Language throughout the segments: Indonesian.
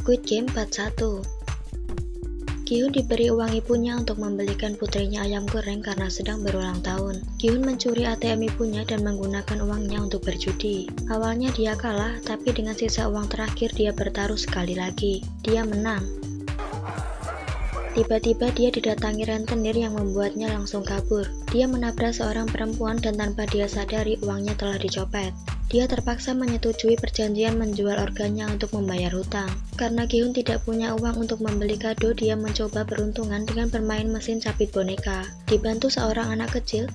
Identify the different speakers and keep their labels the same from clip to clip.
Speaker 1: Squid Game Part 1. Gi-hun diberi uang ibunya untuk membelikan putrinya ayam goreng karena sedang berulang tahun. Gi-hun mencuri ATM ibunya dan menggunakan uangnya untuk berjudi. Awalnya dia kalah, tapi dengan sisa uang terakhir dia bertaruh sekali lagi. Dia menang. Tiba-tiba dia didatangi rentenir yang membuatnya langsung kabur. Dia menabrak seorang perempuan dan tanpa dia sadari uangnya telah dicopet. Dia terpaksa menyetujui perjanjian menjual organnya untuk membayar hutang. Karena Gi-hun tidak punya uang untuk membeli kado, dia mencoba peruntungan dengan bermain mesin capit boneka. Dibantu seorang anak kecil,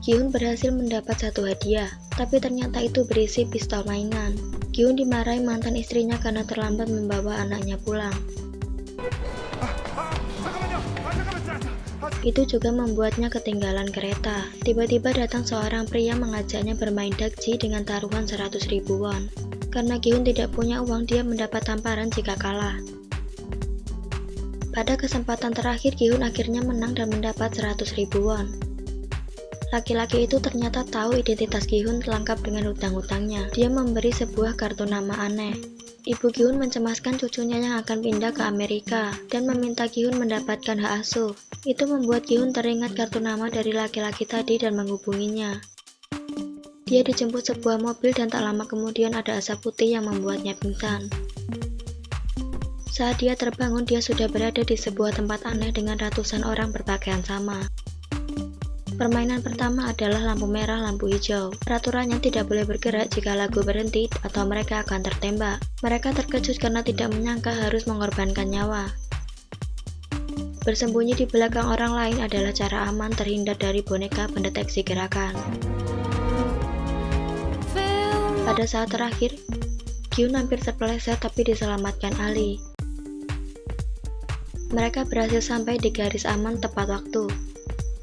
Speaker 1: Gi-hun berhasil mendapat satu hadiah, tapi ternyata itu berisi pistol mainan. Gi-hun dimarahi mantan istrinya karena terlambat membawa anaknya pulang. Itu juga membuatnya ketinggalan kereta. Tiba-tiba datang seorang pria mengajaknya bermain dakji dengan taruhan 100.000 won. Karena Gi-hun tidak punya uang, dia mendapat tamparan jika kalah. Pada kesempatan terakhir, Gi-hun akhirnya menang dan mendapat 100.000 won. Laki-laki itu ternyata tahu identitas Gi-hun lengkap dengan hutang-hutangnya. Dia memberi sebuah kartu nama aneh. Ibu Gi-hun mencemaskan cucunya yang akan pindah ke Amerika dan meminta Gi-hun mendapatkan hak asuh. Itu membuat Gi-hun teringat kartu nama dari laki-laki tadi dan menghubunginya. Dia dijemput sebuah mobil dan tak lama kemudian ada asap putih yang membuatnya pingsan. Saat dia terbangun, dia sudah berada di sebuah tempat aneh dengan ratusan orang berpakaian sama. Permainan pertama adalah lampu merah, lampu hijau. Peraturannya tidak boleh bergerak jika lagu berhenti atau mereka akan tertembak. Mereka terkejut karena tidak menyangka harus mengorbankan nyawa. Bersembunyi di belakang orang lain adalah cara aman terhindar dari boneka pendeteksi gerakan. Pada saat terakhir, Gi-hun hampir terpeleset tapi diselamatkan Ali. Mereka berhasil sampai di garis aman tepat waktu.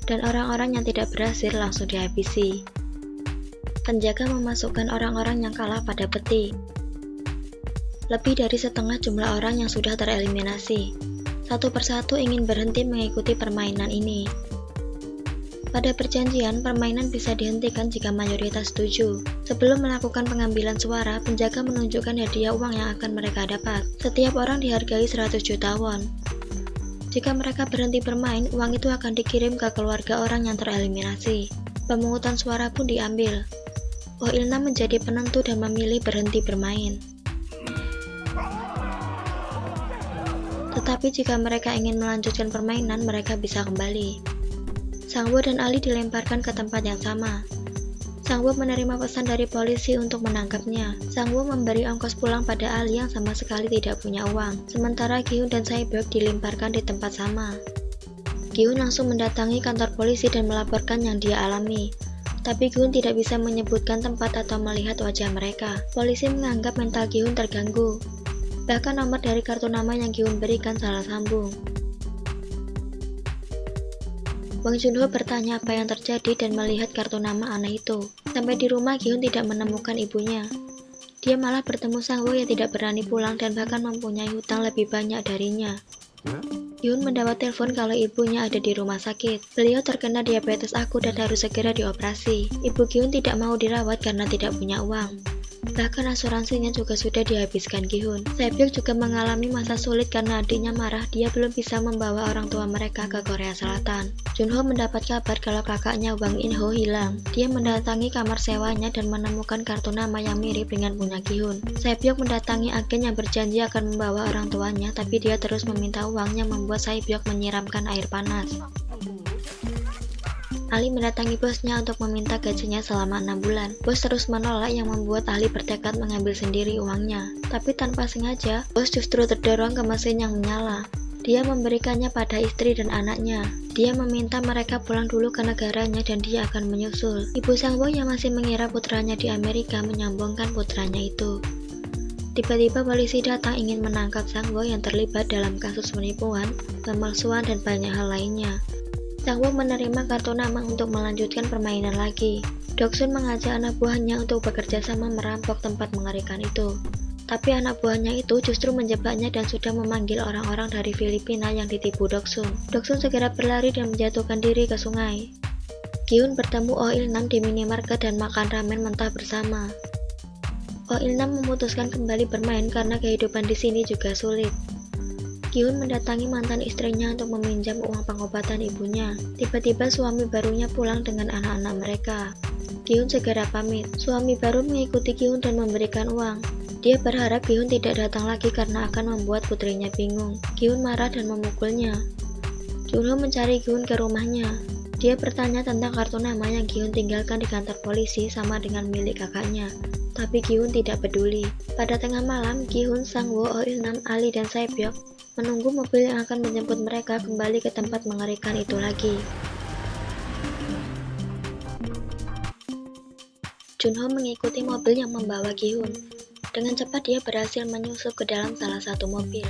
Speaker 1: Dan orang-orang yang tidak berhasil langsung dihabisi. Penjaga memasukkan orang-orang yang kalah pada peti. Lebih dari setengah jumlah orang yang sudah tereliminasi. Satu persatu ingin berhenti mengikuti permainan ini. Pada perjanjian, permainan bisa dihentikan jika mayoritas setuju. Sebelum melakukan pengambilan suara, penjaga menunjukkan hadiah uang yang akan mereka dapat. Setiap orang dihargai 100 juta won. Jika mereka berhenti bermain, uang itu akan dikirim ke keluarga orang yang tereliminasi. Pemungutan suara pun diambil. Oh Il-nam menjadi penentu dan memilih berhenti bermain. Tetapi jika mereka ingin melanjutkan permainan, mereka bisa kembali. Sang-woo dan Ali dilemparkan ke tempat yang sama. Sang-woo menerima pesan dari polisi untuk menangkapnya. Sang-woo memberi ongkos pulang pada Ali yang sama sekali tidak punya uang. Sementara Gi-hun dan Sae-byeok dilemparkan di tempat sama. Gi-hun langsung mendatangi kantor polisi dan melaporkan yang dia alami. Tapi Gi-hun tidak bisa menyebutkan tempat atau melihat wajah mereka. Polisi menganggap mental Gi-hun terganggu. Bahkan nomor dari kartu nama yang Gi-hun berikan salah sambung. Bang Joon-ho bertanya apa yang terjadi dan melihat kartu nama aneh itu. Sampai di rumah, Gi-hun tidak menemukan ibunya. Dia malah bertemu Sang-woo yang tidak berani pulang dan bahkan mempunyai hutang lebih banyak darinya. Gi-hun mendapat telepon kalau ibunya ada di rumah sakit. Beliau terkena diabetes akut dan harus segera dioperasi. Ibu Gi-hun tidak mau dirawat karena tidak punya uang. Bahkan asuransinya juga sudah dihabiskan Gi-hun. Sae-byeok juga mengalami masa sulit karena adiknya marah dia belum bisa membawa orang tua mereka ke Korea Selatan. Joon-ho mendapat kabar kalau kakaknya Wang In-ho hilang. Dia mendatangi kamar sewanya dan menemukan kartu nama yang mirip dengan punya Gi-hun. Sae-byeok mendatangi agen yang berjanji akan membawa orang tuanya, tapi dia terus meminta uang yang membuat Sae-byeok menyiramkan air panas. Ali mendatangi bosnya untuk meminta gajinya selama 6 bulan. Bos terus menolak yang membuat Ali bertekad mengambil sendiri uangnya. Tapi tanpa sengaja, bos justru terdorong ke mesin yang menyala. Dia memberikannya pada istri dan anaknya. Dia meminta mereka pulang dulu ke negaranya dan dia akan menyusul. Ibu Sang-woo yang masih mengira putranya di Amerika menyambungkan putranya itu. Tiba-tiba polisi datang ingin menangkap Sang-woo yang terlibat dalam kasus penipuan, pemalsuan, dan banyak hal lainnya. Sang-woo menerima kartu nama untuk melanjutkan permainan lagi. Doksun mengajak anak buahnya untuk bekerja sama merampok tempat mengerikan itu. Tapi anak buahnya itu justru menjebaknya dan sudah memanggil orang-orang dari Filipina yang ditipu Doksun. Doksun segera berlari dan menjatuhkan diri ke sungai. Gi-hun bertemu Oh Il-nam di minimarket dan makan ramen mentah bersama. Oh Il-nam memutuskan kembali bermain karena kehidupan di sini juga sulit. Gi-hun mendatangi mantan istrinya untuk meminjam uang pengobatan ibunya. Tiba-tiba suami barunya pulang dengan anak-anak mereka. Gi-hun segera pamit. Suami baru mengikuti Gi-hun dan memberikan uang. Dia berharap Gi-hun tidak datang lagi karena akan membuat putrinya bingung. Gi-hun marah dan memukulnya. Junho mencari Gi-hun ke rumahnya. Dia bertanya tentang kartu nama yang Gi-hun tinggalkan di kantor polisi sama dengan milik kakaknya. Tapi Gi-hun tidak peduli. Pada tengah malam, Gi-hun, Sang-woo, Oh Il-nam, Ali, dan Sae-byok menunggu mobil yang akan menjemput mereka kembali ke tempat mengerikan itu lagi. Junho mengikuti mobil yang membawa Gi-hun. Dengan cepat dia berhasil menyusup ke dalam salah satu mobil.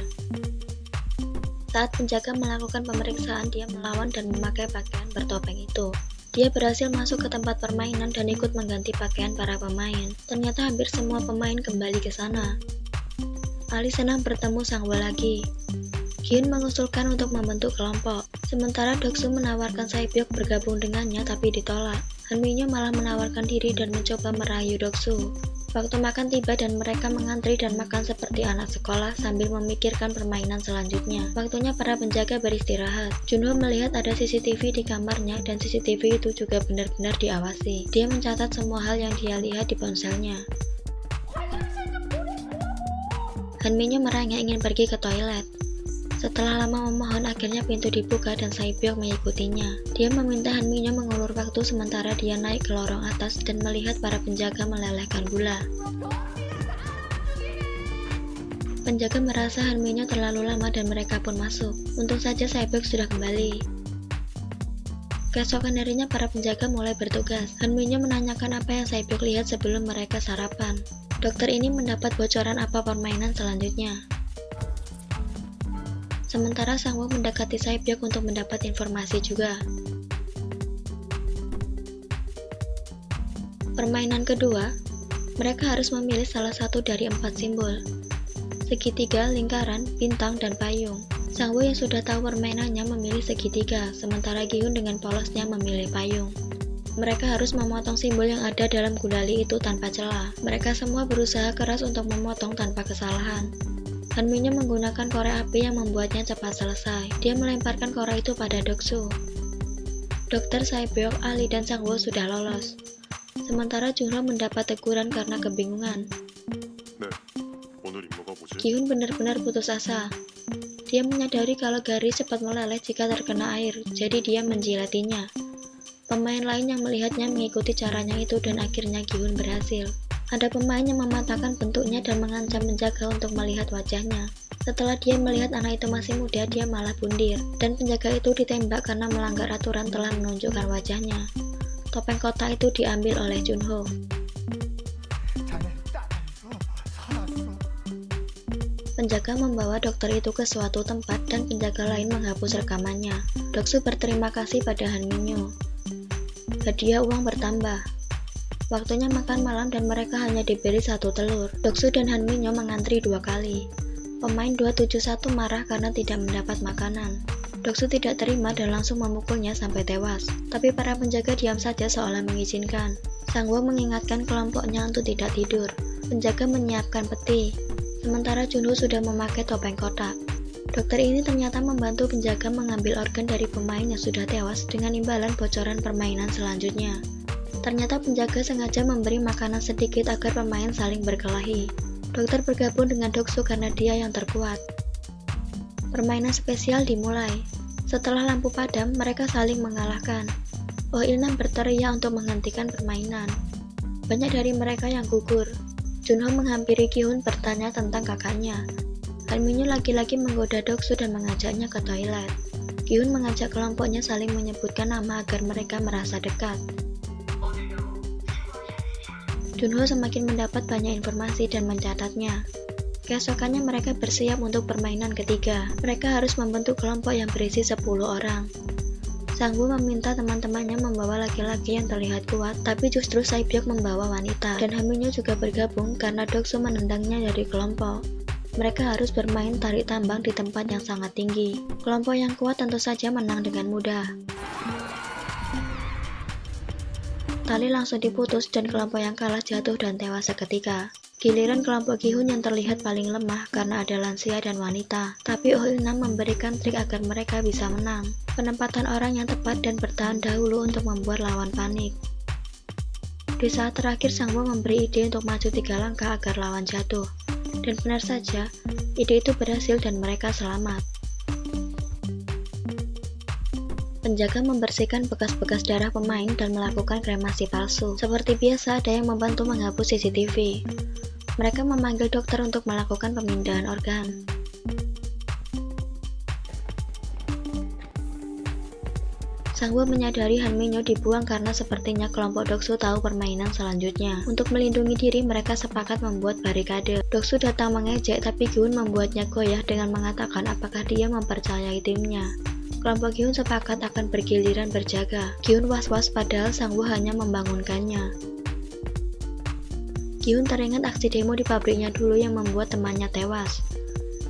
Speaker 1: Saat penjaga melakukan pemeriksaan, dia melawan dan memakai pakaian bertopeng itu. Dia berhasil masuk ke tempat permainan dan ikut mengganti pakaian para pemain. Ternyata hampir semua pemain kembali ke sana. Ali senang bertemu Sang-woo lagi. Gi-hun mengusulkan untuk membentuk kelompok. Sementara Doksu menawarkan Sae-byok bergabung dengannya tapi ditolak. Han Minyo malah menawarkan diri dan mencoba merayu Doksu. Waktu makan tiba dan mereka mengantri dan makan seperti anak sekolah sambil memikirkan permainan selanjutnya. Waktunya para penjaga beristirahat. Junho melihat ada CCTV di kamarnya dan CCTV itu juga benar-benar diawasi. Dia mencatat semua hal yang dia lihat di ponselnya. Han Minyo merangnya ingin pergi ke toilet. Setelah lama memohon, akhirnya pintu dibuka dan Sae-byok mengikutinya. Dia meminta Han Minyo mengulur waktu sementara dia naik ke lorong atas dan melihat para penjaga melelehkan gula. Penjaga merasa Han Minyo terlalu lama dan mereka pun masuk. Untung saja Sae-byok sudah kembali. Keesokan harinya para penjaga mulai bertugas. Han Minyo menanyakan apa yang Sae-byok lihat sebelum mereka sarapan. Dokter ini mendapat bocoran apa permainan selanjutnya. Sementara Sang-woo mendekati Sae-byok untuk mendapat informasi juga. Permainan kedua, mereka harus memilih salah satu dari 4 simbol. Segitiga, lingkaran, bintang, dan payung. Sang-woo yang sudah tahu permainannya memilih segitiga, sementara Gi-hun dengan polosnya memilih payung. Mereka harus memotong simbol yang ada dalam gulali itu tanpa celah. Mereka semua berusaha keras untuk memotong tanpa kesalahan. Han Minyo menggunakan korek api yang membuatnya cepat selesai. Dia melemparkan korek itu pada Doksu. Dokter Sae-byok, Ali, dan Sang-woo sudah lolos. Sementara Junho mendapat teguran karena kebingungan. Gi-hun benar-benar putus asa. Dia menyadari kalau garis cepat meleleh jika terkena air, jadi dia menjilatinya. Pemain lain yang melihatnya mengikuti caranya itu dan akhirnya Gi-hun berhasil. Ada pemain yang mematahkan bentuknya dan mengancam penjaga untuk melihat wajahnya. Setelah dia melihat anak itu masih muda, dia malah bundir. Dan penjaga itu ditembak karena melanggar aturan telah menunjukkan wajahnya. Topeng kotak itu diambil oleh Junho. Penjaga membawa dokter itu ke suatu tempat dan penjaga lain menghapus rekamannya. Doksu berterima kasih pada Han Minyo. Hadiah uang bertambah. Waktunya makan malam dan mereka hanya diberi 1 telur. Doksu dan Han Minyo mengantri 2 kali. Pemain 271 marah karena tidak mendapat makanan. Doksu tidak terima dan langsung memukulnya sampai tewas. Tapi para penjaga diam saja seolah mengizinkan. Sang-woo mengingatkan kelompoknya untuk tidak tidur. Penjaga menyiapkan peti. Sementara Junho sudah memakai topeng kotak. Dokter ini ternyata membantu penjaga mengambil organ dari pemain yang sudah tewas dengan imbalan bocoran permainan selanjutnya. Ternyata penjaga sengaja memberi makanan sedikit agar pemain saling berkelahi. Dokter bergabung dengan Doksu karena dia yang terkuat. Permainan spesial dimulai. Setelah lampu padam, mereka saling mengalahkan. Oh Il-nam berteriak untuk menghentikan permainan. Banyak dari mereka yang gugur. Junho menghampiri Gi-hun bertanya tentang kakaknya. Han Minyo lagi-lagi menggoda Doksu dan mengajaknya ke toilet. Gi-hun mengajak kelompoknya saling menyebutkan nama agar mereka merasa dekat. Junho semakin mendapat banyak informasi dan mencatatnya. Keesokannya mereka bersiap untuk permainan ketiga. Mereka harus membentuk kelompok yang berisi 10 orang. Sang-woo meminta teman-temannya membawa laki-laki yang terlihat kuat, tapi justru Sae-byok membawa wanita. Dan Han Minyo juga bergabung karena Doksu menendangnya dari kelompok. Mereka harus bermain tarik tambang di tempat yang sangat tinggi. Kelompok yang kuat tentu saja menang dengan mudah. Tali langsung diputus dan kelompok yang kalah jatuh dan tewas seketika. Giliran kelompok Gi-hun yang terlihat paling lemah karena ada lansia dan wanita. Tapi Oh Il-nam memberikan trik agar mereka bisa menang. Penempatan orang yang tepat dan bertahan dahulu untuk membuat lawan panik. Di saat terakhir Sang-woo memberi ide untuk maju 3 langkah agar lawan jatuh. Dan benar saja, ide itu berhasil dan mereka selamat. Penjaga membersihkan bekas-bekas darah pemain dan melakukan kremasi palsu. Seperti biasa, ada yang membantu menghapus CCTV. Mereka memanggil dokter untuk melakukan pemindahan organ. Sang-woo menyadari Han Min-yo dibuang karena sepertinya kelompok Doksu tahu permainan selanjutnya. Untuk melindungi diri, mereka sepakat membuat barikade. Doksu datang mengejek, tapi Gi-hun membuatnya goyah dengan mengatakan apakah dia mempercayai timnya. Kelompok Gi-hun sepakat akan bergiliran berjaga. Gi-hun was-was padahal Sang-woo hanya membangunkannya. Gi-hun teringat aksi demo di pabriknya dulu yang membuat temannya tewas.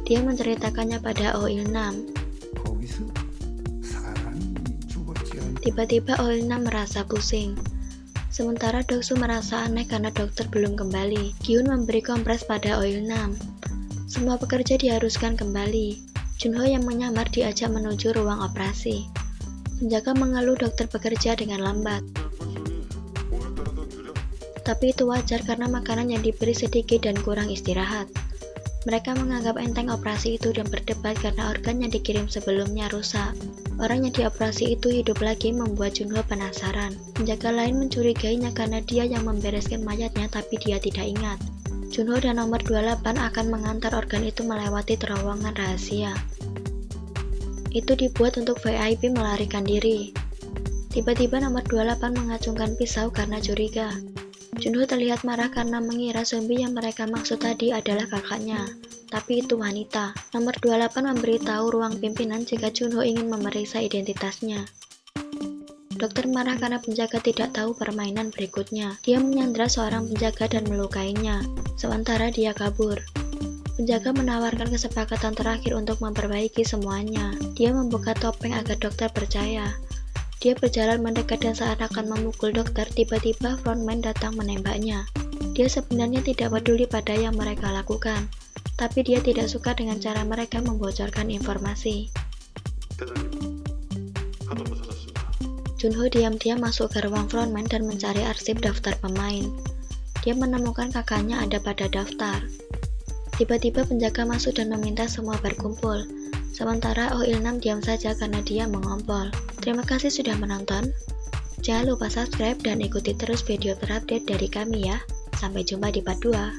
Speaker 1: Dia menceritakannya pada Oh Il-nam. Tiba-tiba Oh Il-nam merasa pusing. Sementara Doksu merasa aneh karena dokter belum kembali. Gi-hun memberi kompres pada Oh Il-nam. Semua pekerja diharuskan kembali. Junho yang menyamar diajak menuju ruang operasi. Penjaga mengeluh dokter bekerja dengan lambat. Tapi itu wajar karena makanan yang diberi sedikit dan kurang istirahat. Mereka menganggap enteng operasi itu dan berdebat karena organ yang dikirim sebelumnya rusak. Orang yang dioperasi itu hidup lagi membuat Junho penasaran. Penjaga lain mencurigainya karena dia yang membereskan mayatnya tapi dia tidak ingat. Junho dan nomor 28 akan mengantar organ itu melewati terowongan rahasia. Itu dibuat untuk VIP melarikan diri. Tiba-tiba nomor 28 mengacungkan pisau karena curiga. Junho terlihat marah karena mengira zombie yang mereka maksud tadi adalah kakaknya. Tapi itu wanita. Nomor 28 memberitahu ruang pimpinan jika Junho ingin memeriksa identitasnya. Dokter marah karena penjaga tidak tahu permainan berikutnya. Dia menyandra seorang penjaga dan melukainya. Sementara dia kabur. Penjaga menawarkan kesepakatan terakhir untuk memperbaiki semuanya. Dia membuka topeng agar dokter percaya. Dia berjalan mendekat dan saat akan memukul dokter, tiba-tiba frontman datang menembaknya. Dia sebenarnya tidak peduli pada yang mereka lakukan, tapi dia tidak suka dengan cara mereka membocorkan informasi. Junho diam-diam masuk ke ruang frontman dan mencari arsip daftar pemain. Dia menemukan kakaknya ada pada daftar. Tiba-tiba penjaga masuk dan meminta semua berkumpul. Sementara Oh Il-nam diam saja karena dia mengompol. Terima kasih sudah menonton. Jangan lupa subscribe dan ikuti terus video terupdate dari kami ya. Sampai jumpa di part 2.